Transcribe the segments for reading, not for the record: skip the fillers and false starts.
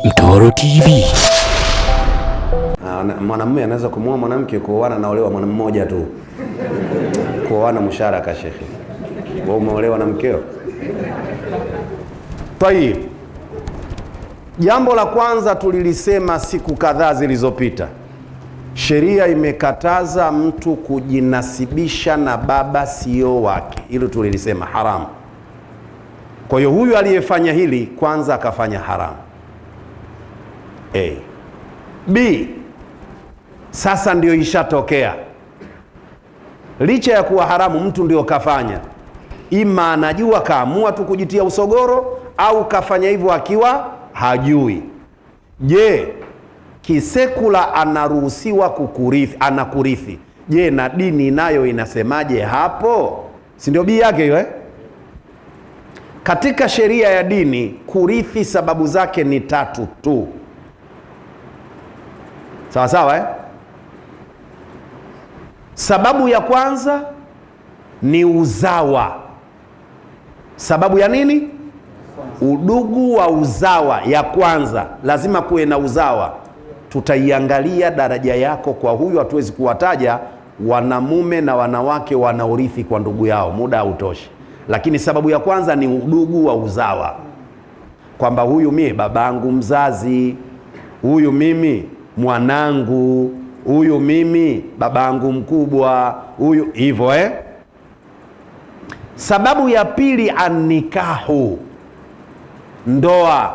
ni Mtoro TV. Mwanamume anaweza kumuoa mwanamke, kuoana na olewa mwanamume mmoja tu. Kuoana musharaka shekhi. Wewe umeolewa na mkeo? Tayib. Jambo la kwanza tulilisema siku kadhaa zilizopita. Sheria imekataza mtu kujinasibisha na baba sio wake. Hilo tulilisema haramu. Kwa hiyo huyu aliyefanya hili kwanza akafanya haramu. A. B. Sasa ndio ishatokea. Licha ya kuwa haramu, mtu ndio kafanya. Ima anajua kaamua tu kujitia usogoro, au kafanya hivyo akiwa hajui. Je, kisekula anaruhusiwa kukurithi, anakurithi? Je, na dini nayo inasemaje hapo? Si ndio bii yake hiyo Katika sheria ya dini kurithi sababu zake ni 3 tu. Sawa sawa Sababu ya kwanza ni uzawa. Sababu ya nini? Udugu wa uzawa. Ya kwanza lazima kuwe na uzawa. Tutaiangalia daraja yako kwa huyu, hatuwezi kuwataja wanamume na wanawake wanaorithi kwa ndugu yao, muda hautoshi. Lakini sababu ya kwanza ni udugu wa uzawa, kwamba huyu mimi babangu mzazi, huyu mimi mwanangu, huyu mimi babangu mkubwa, huyu hivyo Sababu ya pili annikahu, ndoa.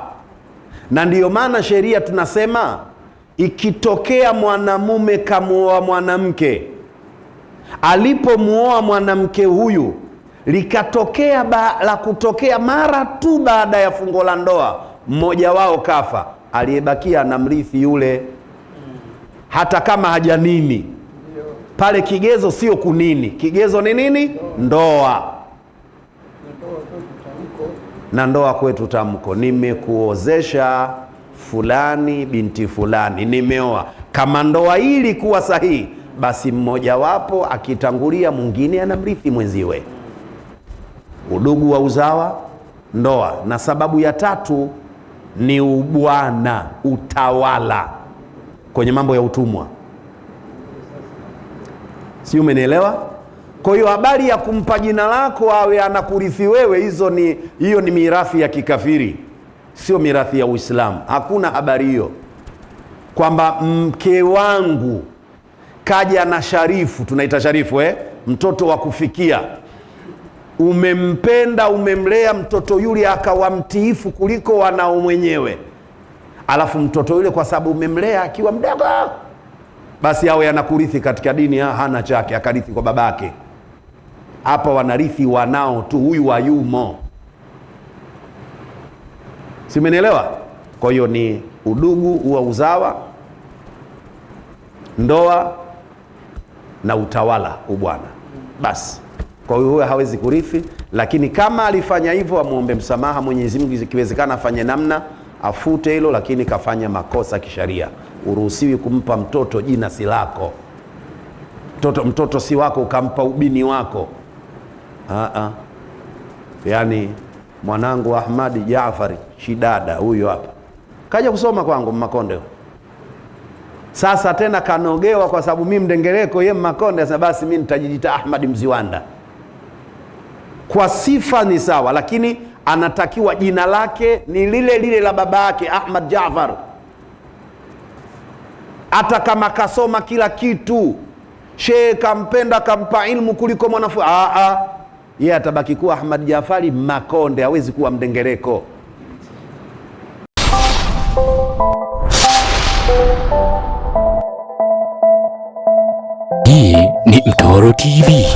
Na ndiyo maana sheria tunasema ikitokea mwanamume kamuoa mwanamke, alipomuoa mwanamke huyu likatokea la kutokea mara tu baada ya fungo la ndoa, mmoja wao kafa, aliyebakia anamrithi yule, hata kama hajanini. Pale kigezo sio kunini, kigezo ni nini? Ndoa. Na ndoa kwetu tamko, nimekuozesha fulani binti fulani, nimeoa. Kama ndoa hili kuwa sahihi, basi mmoja wapo akitangulia mwingine anamrithi mwenziwe. Udugu wa uzawa, ndoa. Na sababu ya 3 ni ubwana, utawala kwenye mambo ya utumwa. Si umenielewa? Kwa hiyo habari ya kumpa jina lako awe anakurithi wewe, hiyo ni mirathi ya kikafiri, sio mirathi ya Uislamu. Hakuna habari hiyo kwamba mke wangu kaja na Sharifu, tunaita Sharifu mtoto wa kufikia. Umempenda, umemlea mtoto yule akawa mtiifu kuliko wanao mwenyewe, alafu mtoto yule kwa sababu umemlea akiwa mdogo, basi awe anakurithi katika dini hana chake, akarithi kwa babake. Hapa wanarithi wanao tu, huyu hayumo. Si umenielewa? Kwa hiyo ni udugu wa uzawa, ndoa na utawala, ubwana. Basi kwa hiyo huyo hawezi kurithi. Lakini kama alifanya hivyo, amuombe msamaha Mwenyezi Mungu, ikiwezekana afanye namna afute hilo, lakini kafanya makosa kisharia. Uruhusiwi kumpa mtoto jina si lako. Mtoto si wako ukampa ubini wako. Yani mwanangu Ahmadi Jaafari Shidada huyo hapa kaja kusoma kwangu Makonde. Sasa tena kanogewa kwa sababu mimi Mdengereko, yeye Makonde. Sasa basi mimi nitajijita Ahmadi Mziwanda. Kwa sifa ni sawa, lakini anatakiwa jina lake ni lile lile la baba yake Ahmad Jaafar. Hata kama kasoma kila kitu, shehe kampenda, kampa ilmu kuliko mwanafunzi, yeye atabaki kuwa Ahmad Jaafari Makonde, hawezi kuwa Mdengereko. Hii ni Mtoro TV.